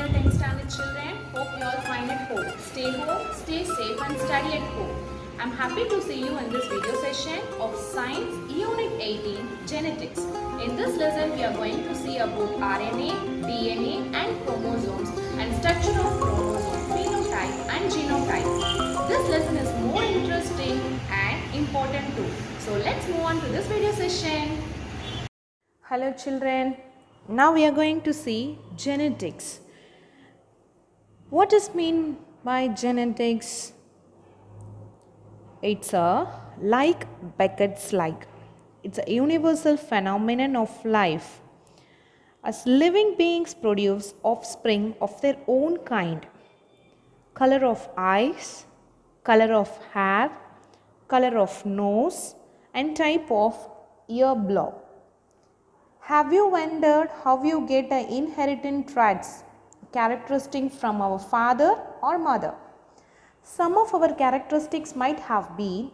dear 10th standard children. Hope you all find it home. Stay home, stay safe and study at home. I'm happy to see you in this video session of Science Unit 18 Genetics. In this lesson, we are going to see about RNA, DNA and chromosomes and structure of chromosome, phenotype and genotype. This lesson is more interesting and important too. So let's move on to this video session. Hello children, now we are going to see genetics. What is mean by genetics? It's a like Beckett's like. It's a universal phenomenon of life. As living beings produce offspring of their own kind, color of eyes, color of hair, color of nose and type of ear blob. Have you wondered how you get an inherited traits characteristic from our father or mother? Some of our characteristics might have been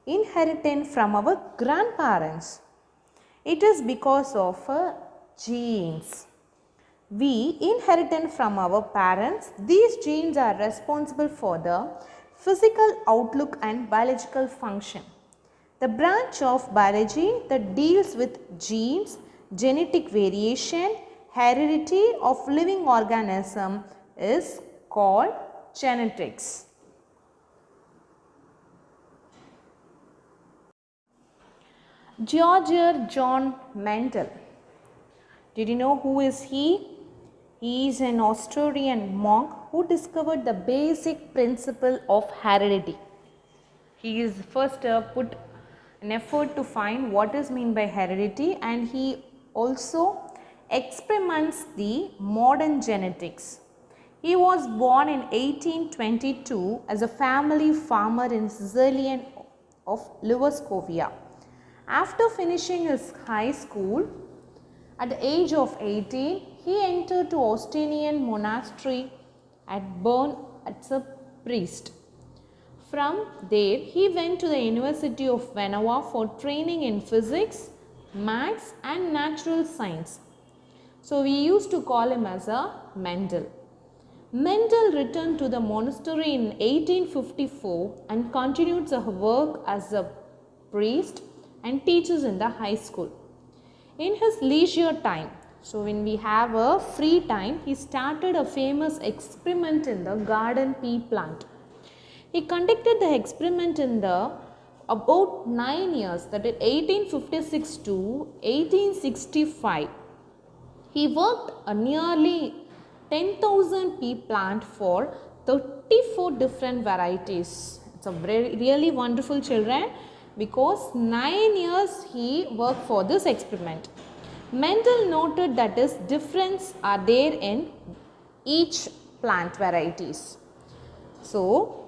inherited from our grandparents. It is because of genes. We inherited from our parents. These genes are responsible for the physical outlook and biological function. The branch of biology that deals with genes, genetic variation, heredity of living organism is called genetics. George John Mendel. Did you know who is he? He is an Australian monk who discovered the basic principle of heredity. He is first put an effort to find what is meant by heredity, and he also experiments the modern genetics. He was born in 1822 as a family farmer in Sicilian of Livoskopia. After finishing his high school, at the age of 18, he entered to Augustinian monastery at Bern as a priest. From there, he went to the University of Vienna for training in physics, maths and natural science. So we used to call him as a Mendel. Mendel returned to the monastery in 1854 and continued his work as a priest and teaches in the high school. In his leisure time, so when we have a free time, he started a famous experiment in the garden pea plant. He conducted the experiment in the about 9 years, that is 1856 to 1865. He worked a nearly 10,000 pea plant for 34 different varieties. It's a really wonderful children, because 9 years he worked for this experiment. Mendel noted that is difference are there in each plant varieties. So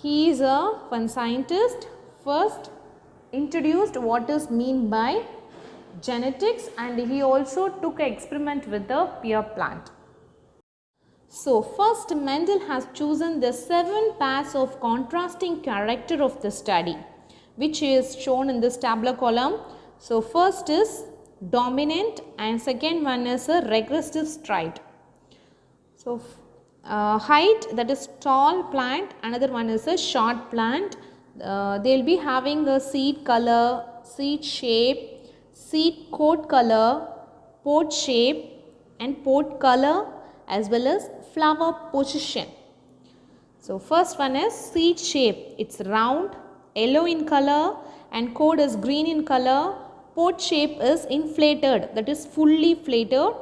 he is one scientist first introduced what is mean by genetics, and he also took an experiment with the pear plant. So first Mendel has chosen the 7 pairs of contrasting character of the study, which is shown in this tabular column. So first is dominant and second one is a regressive trait. So height, that is tall plant, another one is a short plant. They will be having a seed color, seed shape, seed coat color, pod shape and pod color, as well as flower position. So first one is seed shape. It's round, yellow in color and coat is green in color. Pod shape is inflated, that is fully flated.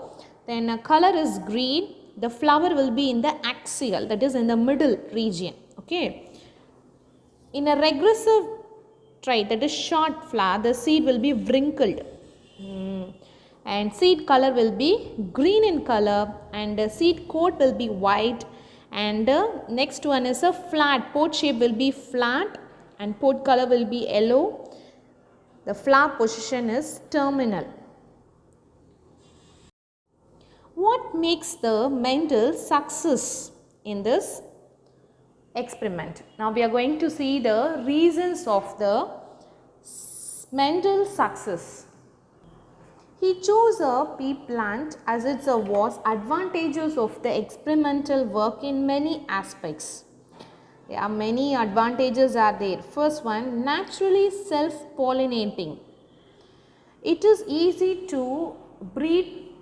Then color is green. The flower will be in the axial, that is in the middle region. Okay. In a regressive trait, that is short flower, the seed will be wrinkled. And seed color will be green in color, and seed coat will be white, and next one is a flat. Pod shape will be flat and pod color will be yellow. The flower position is terminal. What makes the Mendel success in this experiment? Now we are going to see the reasons of the Mendel's success. He chose a pea plant as it was advantages of the experimental work in many aspects. There are many advantages are there. First one, naturally self-pollinating. It is easy to breed.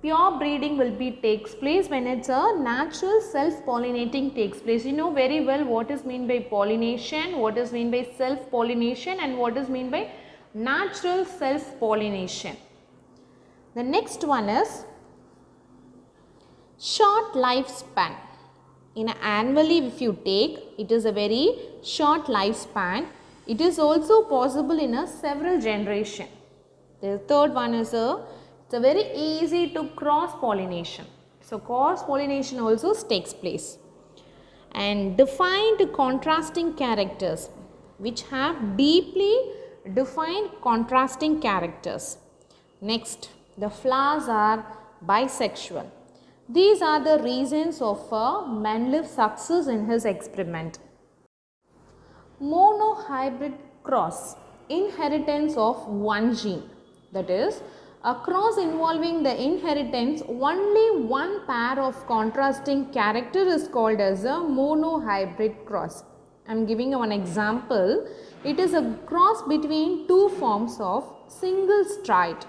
Pure breeding will be takes place when it's a natural self-pollinating takes place. You know very well what is mean by pollination, what is mean by self-pollination and what is mean by natural self-pollination. The next one is short lifespan. In annually if you take, it is a very short lifespan. It is also possible in a several generation. The third one is it's a very easy to cross pollination. So cross pollination also takes place. And defined contrasting characters, which have deeply defined contrasting characters. Next, the flowers are bisexual. These are the reasons of Mendeleev's success in his experiment. Monohybrid cross, inheritance of one gene. That is, a cross involving the inheritance only one pair of contrasting character is called as a monohybrid cross. I am giving you one example. It is a cross between two forms of single stride,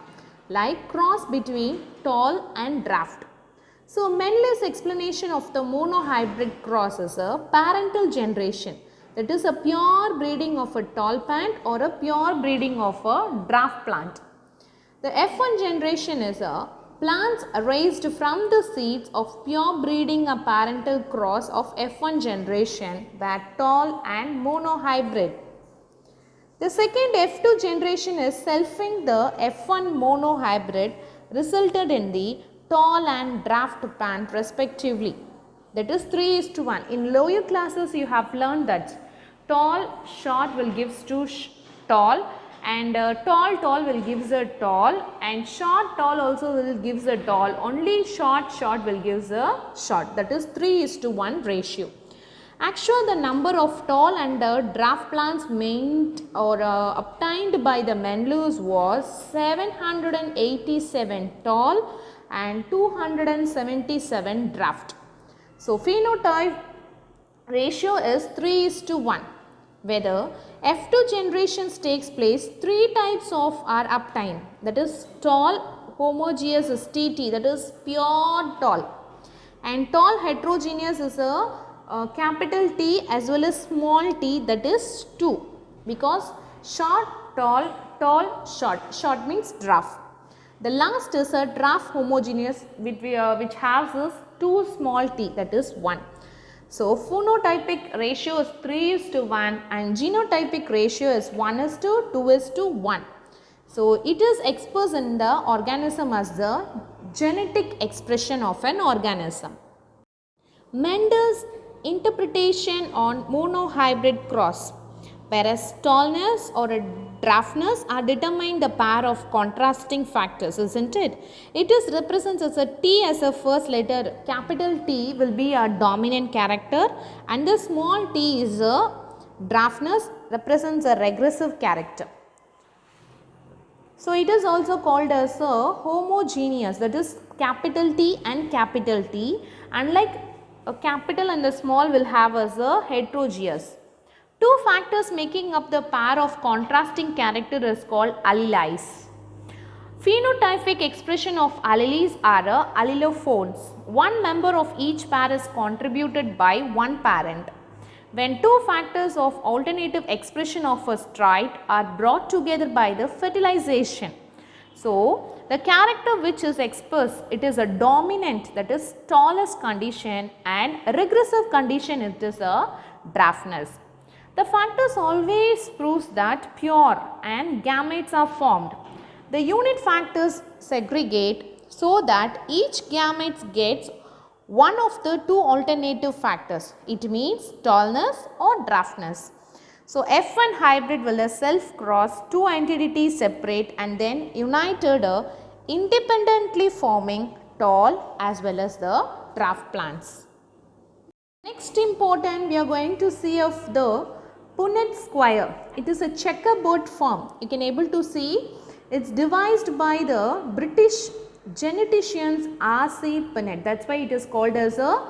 like cross between tall and dwarf. So, Mendeleev's explanation of the monohybrid cross is a parental generation. That is a pure breeding of a tall plant or a pure breeding of a dwarf plant. The F1 generation is a plants raised from the seeds of pure breeding a parental cross of F1 generation were tall and monohybrid. The second F2 generation is selfing the F1 monohybrid resulted in the tall and dwarf plant respectively. That is 3:1. In lower classes you have learned that tall short will gives to tall and tall will gives a tall and short tall also will gives a tall. Only short will gives a short. That is 3:1 ratio. Actually, the number of tall and dwarf plants made or obtained by the Mendeleev was 787 tall and 277 dwarf. So, phenotype ratio is 3:1. Whether F2 generations takes place, three types of are obtained. That is tall homogeneous is TT, that is pure tall, and tall heterogeneous is a capital T as well as small t, that is 2, because short tall short means dwarf. The last is a dwarf homogeneous which has is 2 small t, that is 1. So, phenotypic ratio is 3:1 and genotypic ratio is 1:2:1. So, it is expressed in the organism as the genetic expression of an organism. Mendeleev's interpretation on monohybrid cross, whereas tallness or dwarfness are determined the pair of contrasting factors, isn't it? It is represents as a T as a first letter. Capital T will be a dominant character and the small t is a dwarfness, represents a regressive character. So, it is also called as a homogeneous, that is capital T and capital T, unlike a capital and the small will have as a heterogeneous. Two factors making up the pair of contrasting character is called alleles. Phenotypic expression of alleles are allelophones. One member of each pair is contributed by one parent. When two factors of alternative expression of a stride are brought together by the fertilization. So, the character which is expressed, it is a dominant, that is tallest condition, and regressive condition, it is a dwarfness. The factors always proves that pure and gametes are formed. The unit factors segregate so that each gamete gets one of the two alternative factors. It means tallness or dwarfness. So, F1 hybrid will self cross two entities separate and then united independently forming tall as well as the dwarf plants. Next important, we are going to see of the Punnett square. It is a checkerboard form. You can able to see It's devised by the British geneticians R.C. Punnett. That's why it is called as a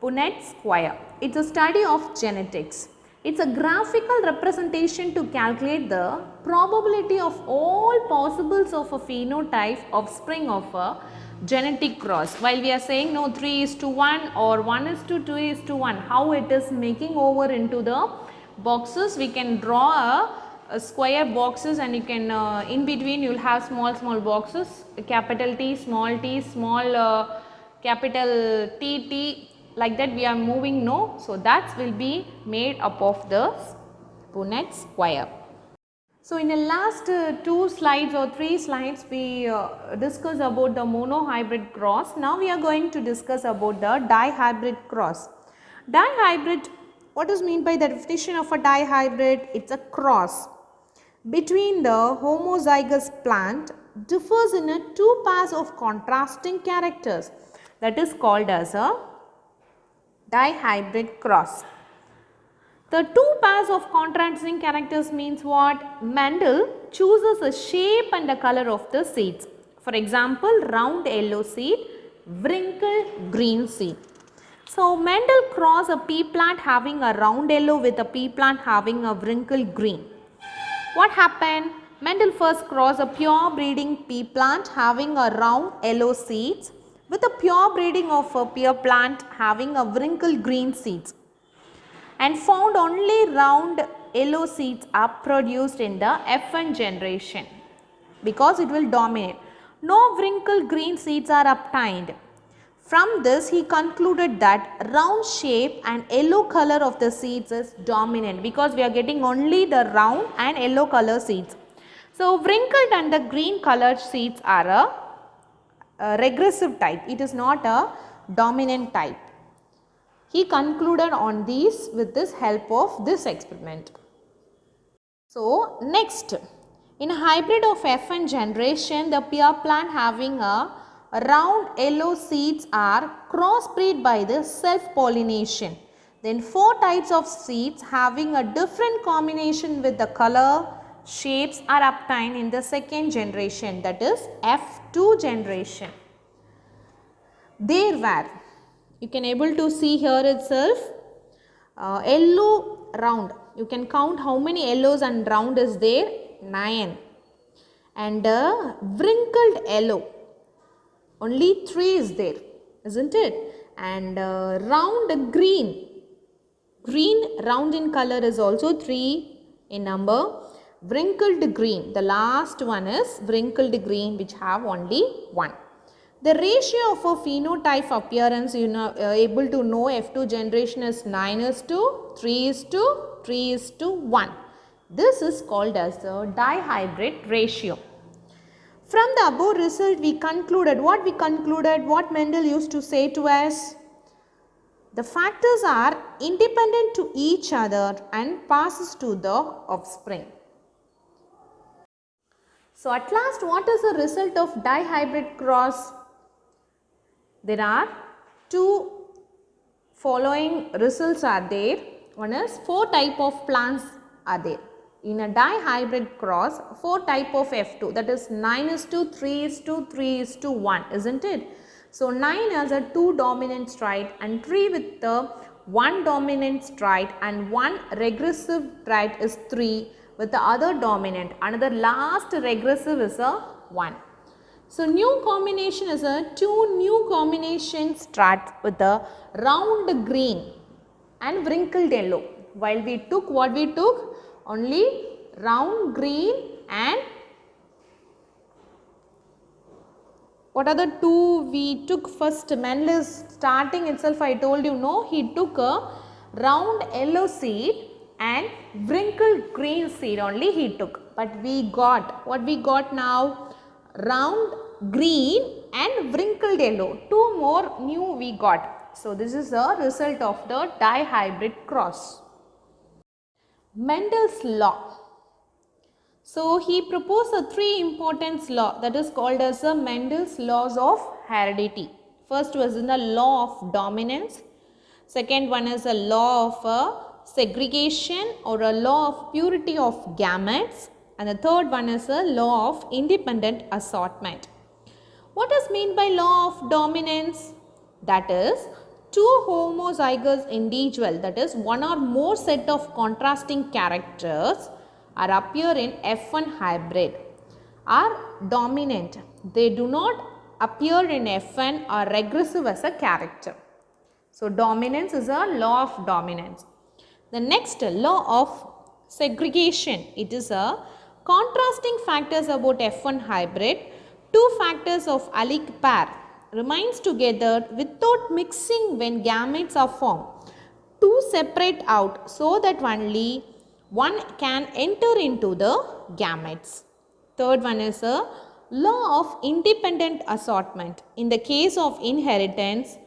Punnett square. It's a study of genetics. It's a graphical representation to calculate the probability of all possibles of a phenotype offspring of a genetic cross. While we are saying no 3:1 or 1:2:1, how it is making over into the boxes, we can draw a square boxes, and you can in between you will have small boxes, capital T, small capital T, like that we are moving, no. So, that will be made up of the Punnett square. So, in the last 2 slides or 3 slides we discussed about the monohybrid cross. Now, we are going to discuss about the dihybrid cross. Dihybrid, what is meant by the definition of a dihybrid? It's a cross between the homozygous plant differs in a 2 pairs of contrasting characters, that is called as a dihybrid cross. The 2 pairs of contrasting characters means what? Mendel chooses a shape and the color of the seeds. For example, round yellow seed, wrinkled green seed. So, Mendel crossed a pea plant having a round yellow with a pea plant having a wrinkled green. What happened? Mendel first crossed a pure breeding pea plant having a round yellow seeds with a pure breeding of a pear plant having a wrinkled green seeds, and found only round yellow seeds are produced in the F1 generation because it will dominate. No wrinkled green seeds are obtained. From this he concluded that round shape and yellow color of the seeds is dominant because we are getting only the round and yellow color seeds. So, wrinkled and the green colored seeds are a regressive type. It is not a dominant type. He concluded on these with this help of this experiment. So, next, in a hybrid of F1 generation, the pear plant having a round yellow seeds are crossbreed by the self-pollination. Then 4 types of seeds having a different combination with the color shapes are obtained in the second generation, that is F2 generation. There were, you can able to see here itself, yellow round. You can count how many yellows and round is there, 9, and wrinkled yellow, only 3 is there, isn't it? And round green round in color is also 3 in number. Wrinkled green, the last one is wrinkled green, which have only 1. The ratio of a phenotype appearance, you know, able to know F2 generation is 9:3:3:1. This is called as the dihybrid ratio. From the above result, we concluded what Mendel used to say to us. The factors are independent to each other and passes to the offspring. So, at last, what is the result of dihybrid cross? There are 2 following results are there. One is 4 type of plants are there. In a dihybrid cross, 4 type of F2, that is 9:3:3:1, isn't it? So, 9 has a 2 dominant trait and 3 with the 1 dominant trait and 1 regressive trait is 3 with the other dominant. Another last regressive is a 1. So, new combination is a 2 new combination strats with the round green and wrinkled yellow. While we took what we took? Only round green and what are the 2 we took first? Mendel starting itself I told you, no, he took a round yellow seed and wrinkled green seed only he took. But we got, what we got now? Round green and wrinkled yellow. 2 more new we got. So, this is the result of the dihybrid cross. Mendel's law. So, he proposed a 3 important law that is called as the Mendel's laws of heredity. First was in the law of dominance. Second one is a law of segregation or a law of purity of gametes. and the third one is a law of independent assortment. What is meant by law of dominance? That is, two homozygous individual, that is one or more set of contrasting characters are appear in F1 hybrid are dominant. They do not appear in F1 or regressive as a character. So dominance is a law of dominance. The next law of segregation, it is a contrasting factors about F1 hybrid. Two factors of allic pair remains together without mixing when gametes are formed. Two separate out so that only one can enter into the gametes. Third one is a law of independent assortment. In the case of inheritance,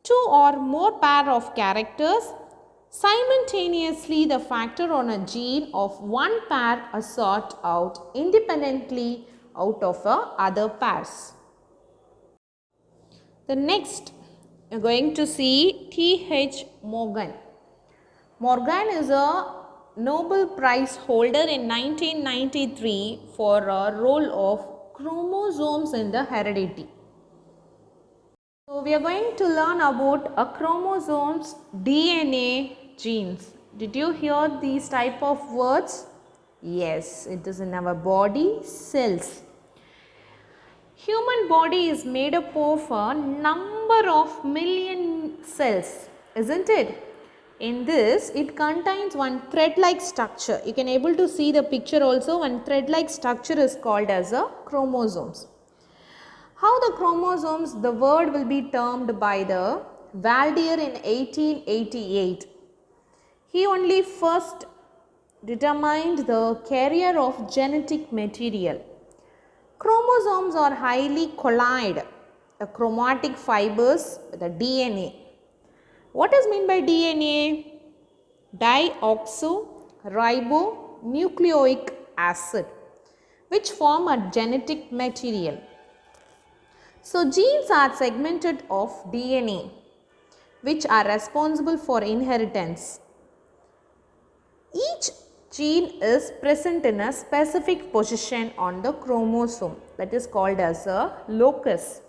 two or more pair of characters simultaneously the factor on a gene of one pair assort out independently out of other pairs. The next you are going to see T.H. Morgan. Morgan is a Nobel Prize holder in 1993 for a role of chromosomes in the heredity. So we are going to learn about a chromosomes, DNA, genes. Did you hear these type of words? Yes, it is in our body cells. Human body is made up of a number of million cells, isn't it? In this, it contains one thread-like structure. You can able to see the picture also. One thread-like structure is called as a chromosomes. How the chromosomes, the word will be termed by the Valdier in 1888. He only first determined the carrier of genetic material. Chromosomes are highly colloid, the chromatic fibers, the DNA. What is meant by DNA? Dioxyribonucleic acid, which form a genetic material. So genes are segmented of DNA, which are responsible for inheritance. Each gene is present in a specific position on the chromosome, that is called as a locus.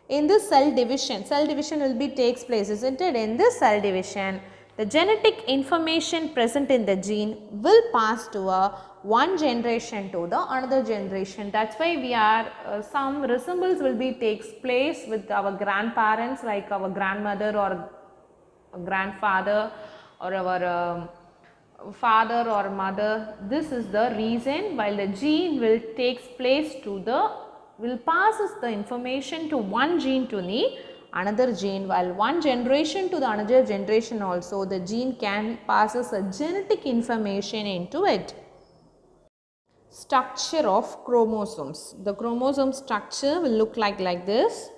In this cell division will be takes place, isn't it? In this cell division, the genetic information present in the gene will pass to one generation to the another generation. That's why we are some resemblance will be takes place with our grandparents, like our grandmother or grandfather or our father or mother. This is the reason while the gene will takes place to the will passes the information to one gene to the another gene, while one generation to the another generation also the gene can passes a genetic information into it. Structure of chromosomes. The chromosome structure will look like this.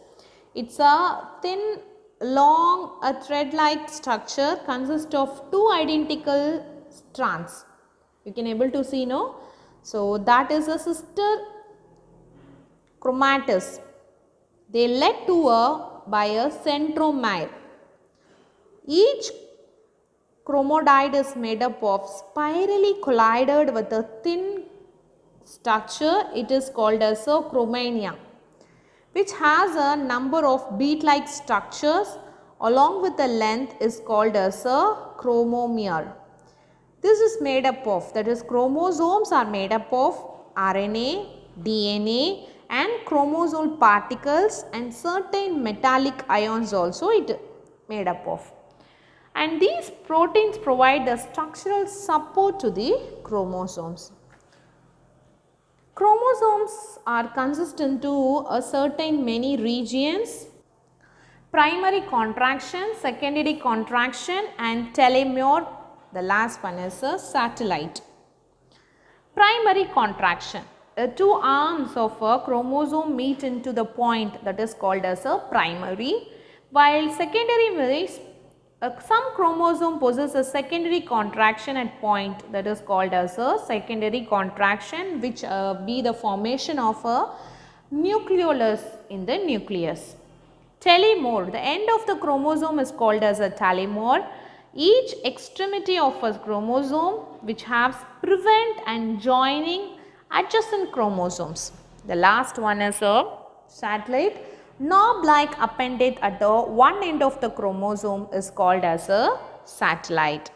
It's a thin, long, a thread-like structure consists of two identical strands. You can able to see, no? So that is a sister chromatins. They led to by a centromere. Each chromodide is made up of spirally collided with a thin structure. It is called as a chromania, which has a number of bead-like structures along with the length is called as a chromomere. This is made up of, that is chromosomes are made up of RNA, DNA and chromosome particles and certain metallic ions also it made up of. And these proteins provide the structural support to the chromosomes. Chromosomes are consistent to a certain many regions: primary contraction, secondary contraction and telomere. The last one is a satellite. Primary contraction. Two arms of a chromosome meet into the point, that is called as a primary, while secondary means some chromosome possess a secondary contraction at point, that is called as a secondary contraction, which be the formation of a nucleolus in the nucleus. Telomere, the end of the chromosome is called as a telomere. each extremity of a chromosome which has prevent and joining adjacent chromosomes. The last one is a satellite knob-like appendage at the one end of the chromosome is called as a satellite.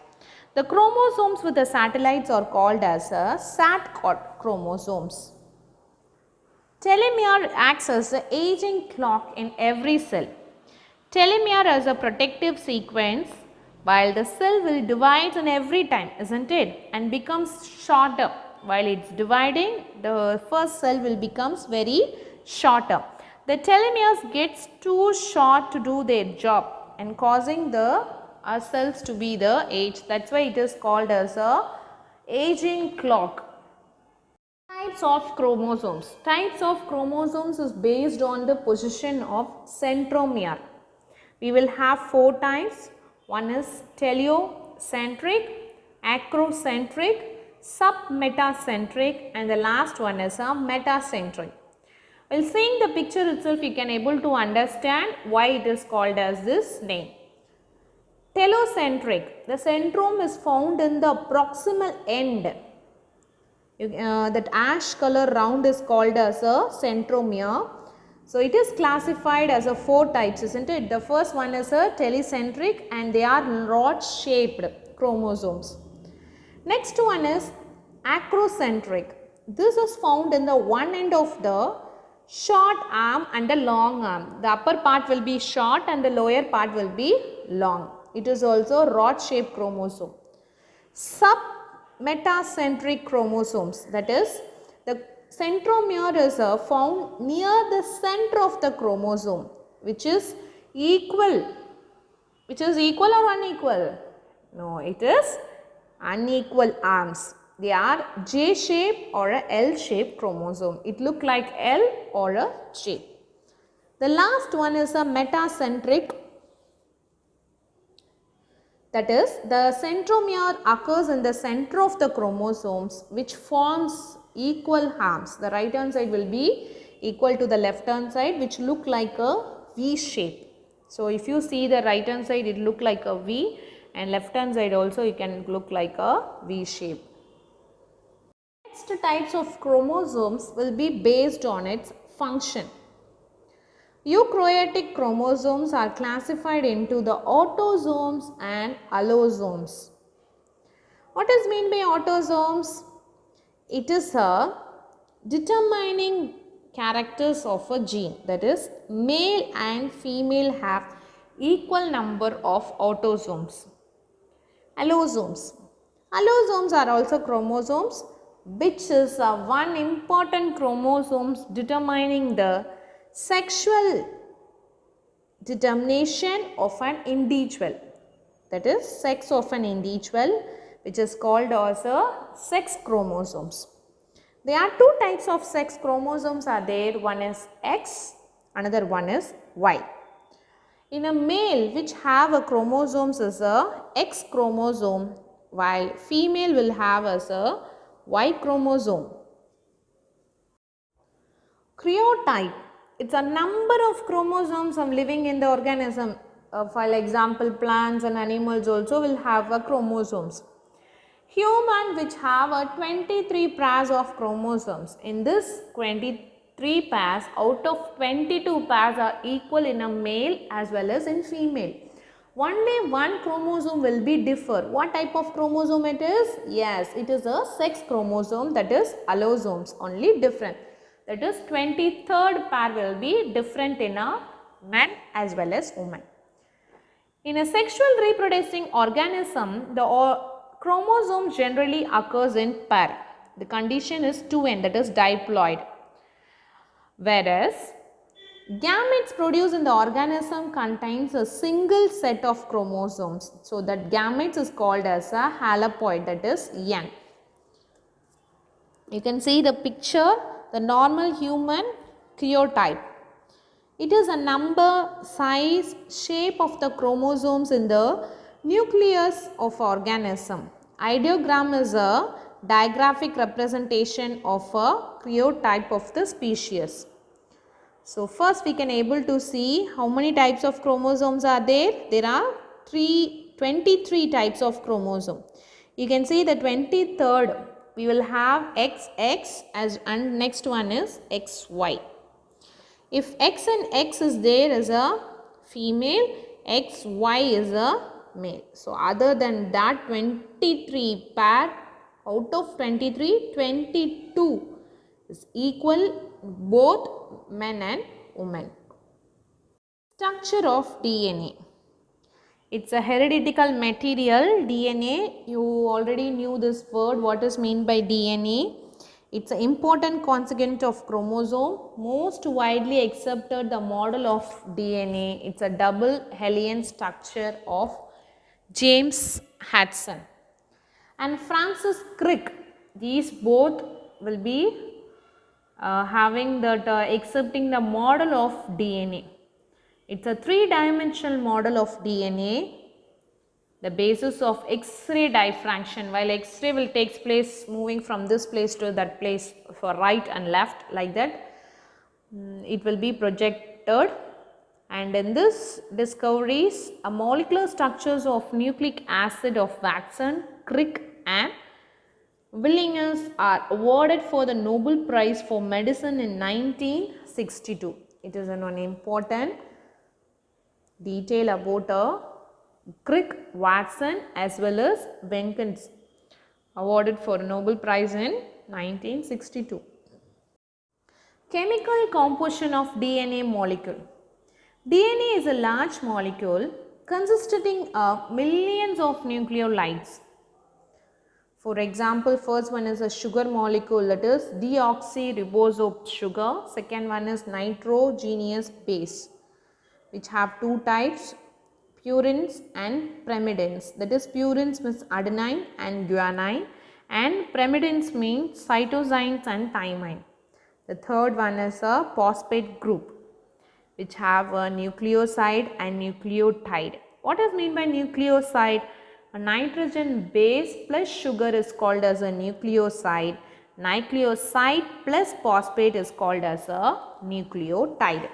The chromosomes with the satellites are called as a chromosomes. Telomere acts as the aging clock in every cell. Telomere is a protective sequence while the cell will divide in every time, isn't it, and becomes shorter. While it's dividing, the first cell will becomes very shorter. The telomeres gets too short to do their job and causing the cells to be the age. That's why it is called as a aging clock. Types of chromosomes. Types of chromosomes is based on the position of centromere. We will have 4 types. One is teleocentric, acrocentric, submetacentric, and the last one is a metacentric. While seeing the picture itself, you can able to understand why it is called as this name. Telocentric, the centrome is found in the proximal end. That ash color round is called as a centromere. So it is classified as a 4 types, isn't it? The first one is a telecentric and they are rod shaped chromosomes. Next one is acrocentric. This is found in the one end of the short arm and the long arm. The upper part will be short and the lower part will be long. It is also rod shaped chromosome. Submetacentric chromosomes, that is the centromere is found near the center of the chromosome, which is equal or unequal? No, it is unequal arms. They are J-shaped or a L-shaped chromosome. It look like L or a J. The last one is a metacentric. That is, the centromere occurs in the center of the chromosomes which forms equal arms. The right hand side will be equal to the left hand side, which look like a V shape. So if you see the right hand side, it look like a V, and left hand side also you can look like a V shape. Next types of chromosomes will be based on its function. Eukaryotic chromosomes are classified into the autosomes and allosomes. What is meant by autosomes? It is a determining characters of a gene, that is male and female have equal number of autosomes. Allosomes. Allosomes are also chromosomes which is one important chromosomes determining the sexual determination of an individual, that is sex of an individual, which is called as a sex chromosomes. There are 2 types of sex chromosomes are there. One is X, another one is Y. In a male which have a chromosomes is a X chromosome, while female will have as a Y chromosome. Karyotype. It's a number of chromosomes living in the organism. For example, plants and animals also will have a chromosomes. Human which have a 23 pairs of chromosomes. In this 23 pairs, out of 22 pairs are equal in a male as well as in female. Only one chromosome will be differ. What type of chromosome it is? Yes, it is a sex chromosome, that is allosomes, only different. That is 23rd pair will be different in a man as well as woman. In a sexual reproducing organism, the chromosome generally occurs in pair. The condition is 2n, that is diploid. Whereas gametes produced in the organism contains a single set of chromosomes. So that gametes is called as a haploid, that is N. You can see the picture, the normal human karyotype. It is a number, size, shape of the chromosomes in the nucleus of organism. Ideogram is a digraphic representation of a karyotype of the species. So first we can able to see how many types of chromosomes are there. There are 3 23 types of chromosome. You can see the 23rd we will have XX as, and next one is XY. If X and X is there as a female, XY is a male. So other than that 23 pair, out of 23, 22 is equal both men and women. Structure of DNA. It's a hereditary material. DNA, you already knew this word, what is meant by DNA. It's an important constituent of chromosome. Most widely accepted the model of DNA. It's a double helix structure of James Hudson and Francis Crick. These both will be having that accepting the model of DNA. It's a three-dimensional model of DNA. The basis of X-ray diffraction, while X-ray will take place moving from this place to that place for right and left like that, it will be projected, and in this discoveries a molecular structures of nucleic acid of Watson, Crick and Williams are awarded for the Nobel Prize for Medicine in 1962. It is an important detail about Crick, Watson as well as Williams awarded for a Nobel Prize in 1962. Chemical composition of DNA molecule. DNA is a large molecule consisting of millions of nucleotides. For example, first one is a sugar molecule, that is deoxyribosome sugar. Second one is nitrogenous base, which have two types, purines and pyrimidines. That is, purines means adenine and guanine, and pyrimidines means cytosines and thymine. The third one is a phosphate group, which have a nucleoside and nucleotide. What is meant by nucleoside? A nitrogen base plus sugar is called as a nucleoside. Nucleoside plus phosphate is called as a nucleotide.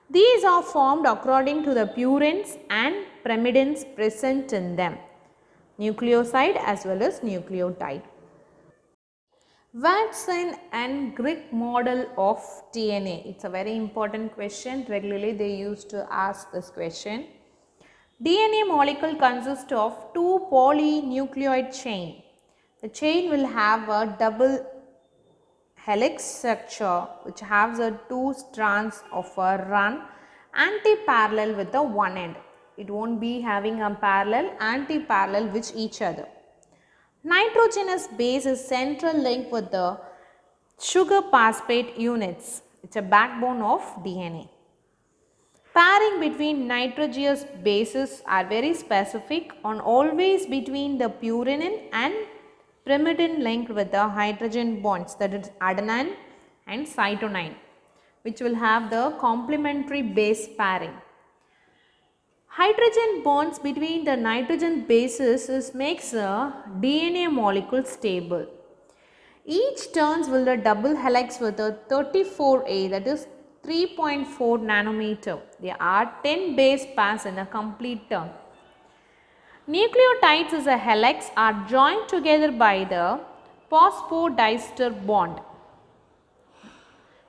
These are formed according to the purines and pyrimidines present in them, nucleoside as well as nucleotide. Watson and Crick model of DNA. It's a very important question. Regularly they used to ask this question. DNA molecule consists of two polynucleotide chain. The chain will have a double helix structure which has a two strands of a run anti-parallel with the one end. It won't be having a parallel, anti-parallel with each other. Nitrogenous base is central link with the sugar phosphate units. It's a backbone of DNA. Pairing between nitrogenous bases are very specific and always between the purine and pyrimidine linked with the hydrogen bonds, that is adenine and cytosine, which will have the complementary base pairing. Hydrogen bonds between the nitrogen bases makes a DNA molecule stable. Each turns will the double helix with a 34A, that is 3.4 nanometer. There are 10 base pairs in a complete turn. Nucleotides as a helix are joined together by the phosphodiester bond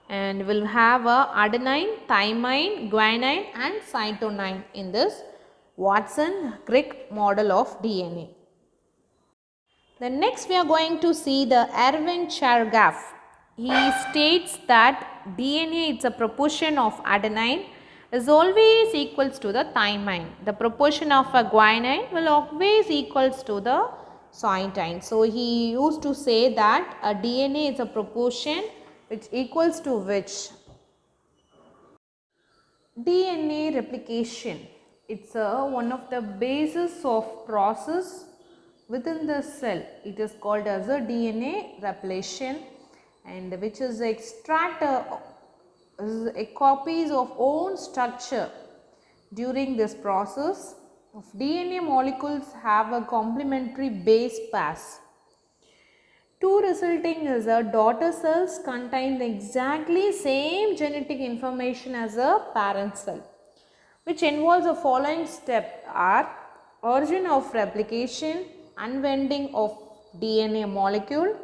and will have a adenine, thymine, guanine and cytosine in this Watson-Crick model of DNA. Then next we are going to see the Erwin Chargaff. He states that DNA is a proportion of adenine is always equals to the thymine. The proportion of a guanine will always equals to the cytosine. So he used to say that a DNA is a proportion which equals to which? DNA replication. It's one of the basis of process within the cell. It is called as a DNA replication, and which is extract a copies of own structure. During this process of DNA molecules have a complementary base pairs. Two resulting is a daughter cells contain the exactly same genetic information as a parent cell, which involves the following step are origin of replication, unwinding of DNA molecule,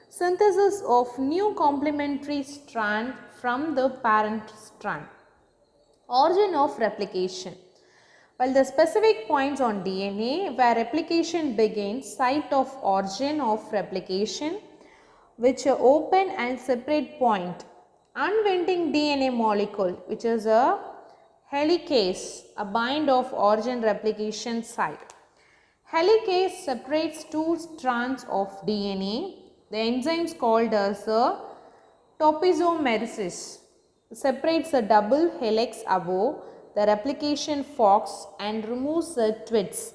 synthesis of new complementary strand from the parent strand. Origin of replication. Well, the specific points on DNA where replication begins, site of origin of replication, which are open and separate point. Unwinding DNA molecule, which is a helicase, a bind of origin replication site. Helicase separates two strands of DNA. The enzyme is called as a topoisomerase. Separates the double helix above the replication forks and removes the twists.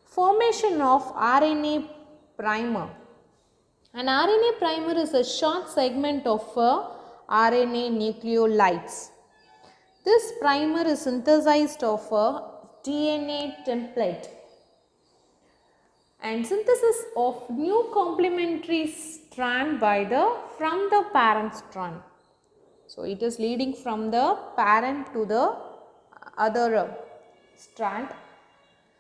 Formation of RNA primer. An RNA primer is a short segment of RNA nucleotides. This primer is synthesized of a DNA template. And synthesis of new complementary strand from the parent strand. So it is leading from the parent to the other strand.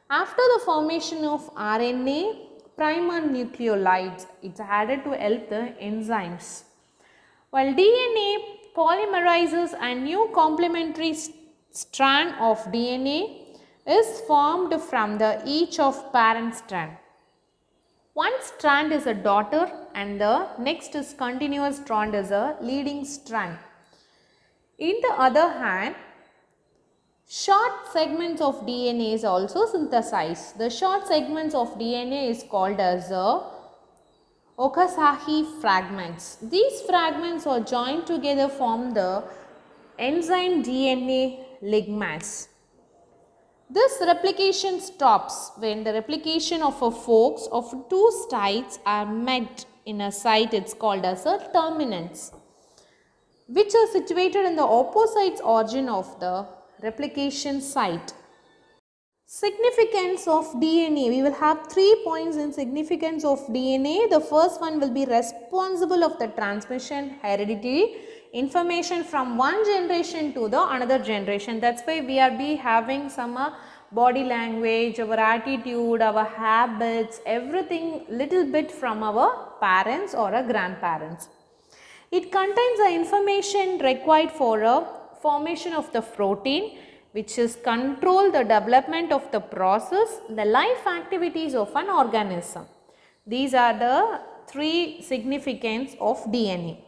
After the formation of RNA primer nucleotides, it's added to help the enzymes. While DNA polymerizes a new complementary strand of DNA is formed from each of parent strand. One strand is a daughter and the next is continuous strand is a leading strand. In the other hand, short segments of DNA is also synthesized. The short segments of DNA is called as Okazaki fragments. These fragments are joined together form the enzyme DNA ligands. This replication stops when the replication of a forks of two sites are met in a site. It's called as a terminants, which are situated in the opposite origin of the replication site. Significance of DNA. We will have 3 points in significance of DNA. The first one will be responsible of the transmission, heredity, information from one generation to the another generation. That's why we are having some body language, our attitude, our habits, everything little bit from our parents or our grandparents. It contains the information required for a formation of the protein, which is control the development of the process, the life activities of an organism. These are the 3 significance of DNA.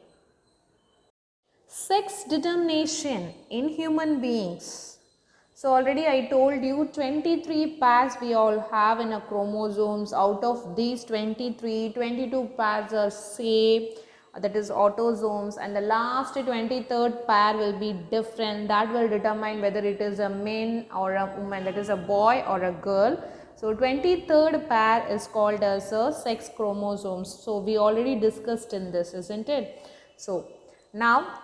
Sex determination in human beings. So already I told you 23 pairs we all have in a chromosomes. Out of these 23, 22 pairs are same, that is autosomes, and the last 23rd pair will be different. That will determine whether it is a man or a woman, that is a boy or a girl. So 23rd pair is called as a sex chromosomes. So we already discussed in this, isn't it? So now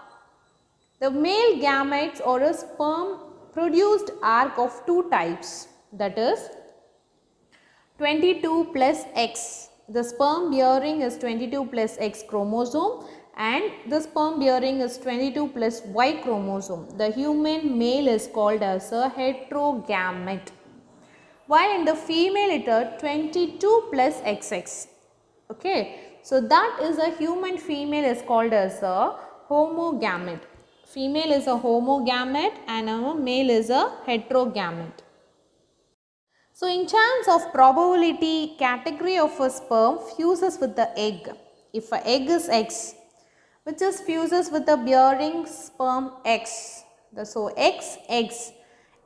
the male gametes or a sperm produced arc of 2 types, that is 22 plus X. The sperm bearing is 22 plus X chromosome and the sperm bearing is 22 plus Y chromosome. The human male is called as a heterogamete, while in the female it is 22 plus XX. Okay, so that is a human female is called as a homogamete. Female is a homogamete and a male is a heterogamete. So in terms of probability, category of a sperm fuses with the egg. If an egg is X, which is fuses with the bearing sperm X. So X,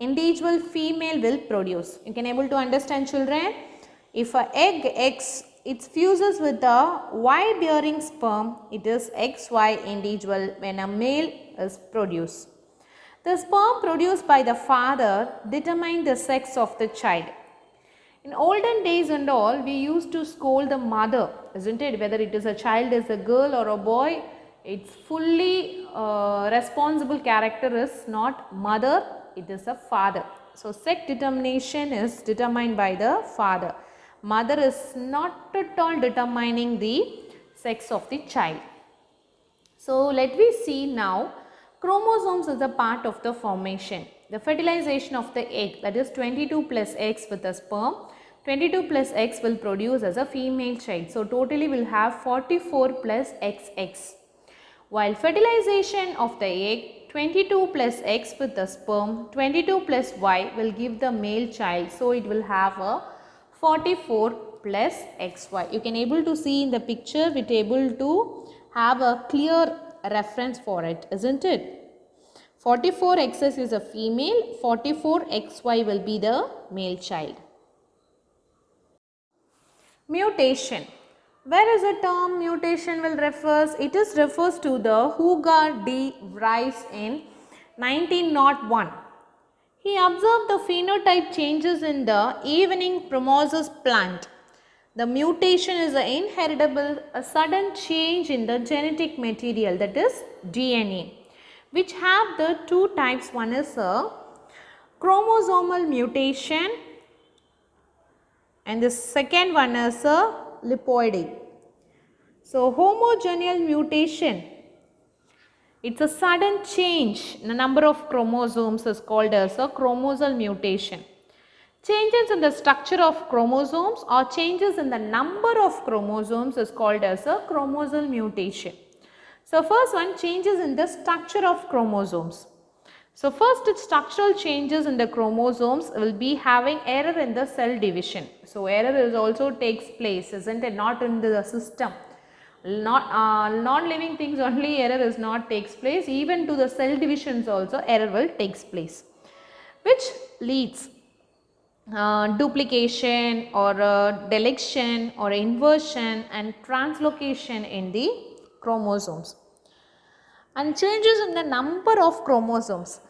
individual female will produce. You can able to understand, children? If an egg X, it fuses with the Y bearing sperm, it is XY individual when a male is produced. The sperm produced by the father determine the sex of the child. In olden days and all, we used to scold the mother, isn't it? Whether it is a child is a girl or a boy, its fully responsible character is not mother, it is a father. So sex determination is determined by the father. Mother is not at all determining the sex of the child. So let me see now. Chromosomes is a part of the formation. the fertilization of the egg, that is 22 plus eggs with a sperm, 22 plus X will produce as a female child. So, totally we will have 44 plus XX. While fertilization of the egg, 22 plus X with the sperm, 22 plus Y will give the male child. So, it will have a 44 plus XY. You can able to see in the picture, we are able to have a clear reference for it, isn't it? 44 XS is a female, 44 XY will be the male child. Mutation. Where is the term mutation will refers? It is refers to the Hugo de Vries in 1901. He observed the phenotype changes in the evening Promosus plant. The mutation is an inheritable, a sudden change in the genetic material, that is DNA, which have the two types. One is a chromosomal mutation and the second one is a liploidy. So, homogeneal mutation, it's a sudden change in the number of chromosomes is called as a chromosal mutation. Changes in the structure of chromosomes or changes in the number of chromosomes is called as a chromosal mutation. So, first one, changes in the structure of chromosomes. So, first structural changes in the chromosomes will be having error in the cell division. So, error is also takes place, isn't it? Not in the system. Non-living things only error is not takes place, even to the cell divisions also error will takes place, which leads duplication or deletion or inversion and translocation in the chromosomes. And changes in the number of chromosomes,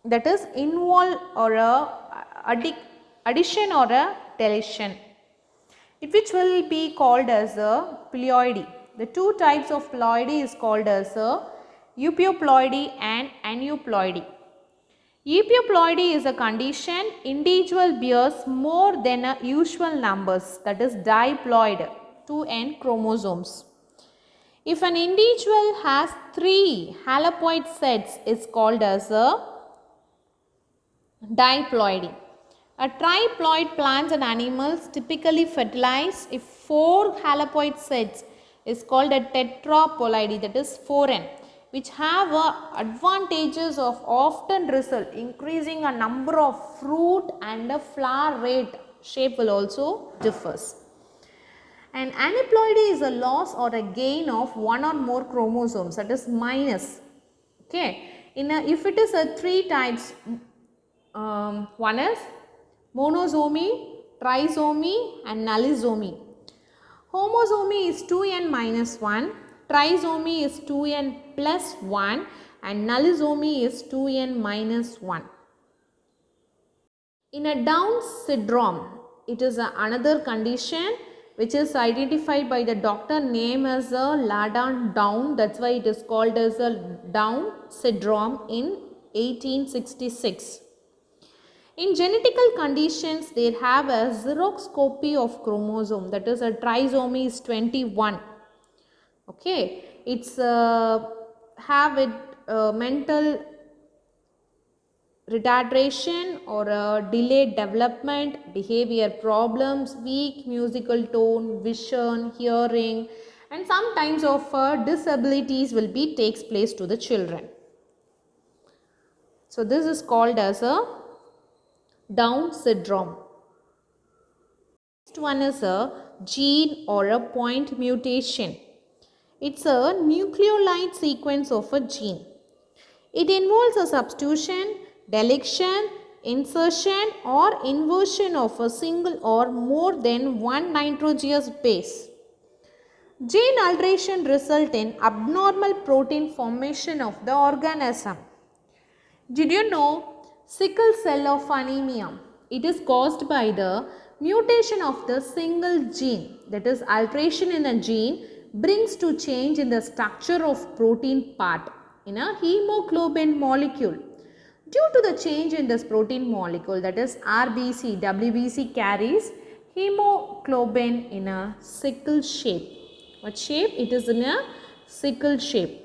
that is involve or addition or a deletion, which will be called as a ploidy. The two types of ploidy is called as a euploidy and aneuploidy. Euploidy is a condition individual bears more than a usual numbers, that is diploid, 2n chromosomes. If an individual has 3 haploid sets, is called as a diploidy. A triploid plants and animals typically fertilize if 4 haploid sets is called a tetraploidy, that is 4n, which have advantages of often result increasing a number of fruit and a flower rate shape will also differs. And aneuploidy is a loss or a gain of one or more chromosomes, that is minus. Okay, if it is a 3 types, one is monosomy, trisomy and nullisomy. Homosomy is 2n minus 1, trisomy is 2n plus 1 and nullisomy is 2n minus 1. In a Down syndrome, it is another condition which is identified by the doctor name as a Layton-Down. That's why it is called as a Down syndrome in 1866. In genetical conditions, they have a xeroscopy of chromosome, that is a trisomy is 21. Okay, it's have it mental retardation or delayed development, behavior problems, weak musical tone, vision, hearing, and sometimes of disabilities will be takes place to the children. So, this is called as a Down syndrome. Next one is a gene or a point mutation. It's a nucleotide sequence of a gene. It involves a substitution, deletion, insertion or inversion of a single or more than one nitrogenous base. Gene alteration result in abnormal protein formation of the organism. Did you know sickle cell of anemia? It is caused by the mutation of the single gene, that is alteration in a gene brings to change in the structure of protein part in a hemoglobin molecule. Due to the change in this protein molecule, that is RBC, WBC carries hemoglobin in a sickle shape. What shape? It is in a sickle shape.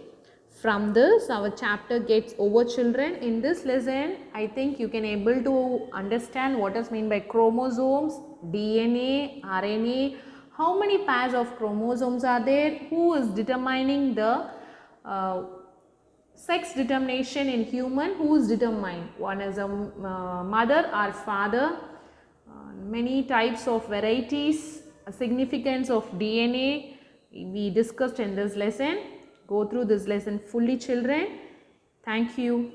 From this, our chapter gets over, children. In this lesson, I think you can able to understand what is meant by chromosomes, DNA, RNA, how many pairs of chromosomes are there, who is determining the sex determination in human, who is determined, one is a mother or father, many types of varieties, significance of DNA we discussed in this lesson. Go through this lesson fully, children. Thank you.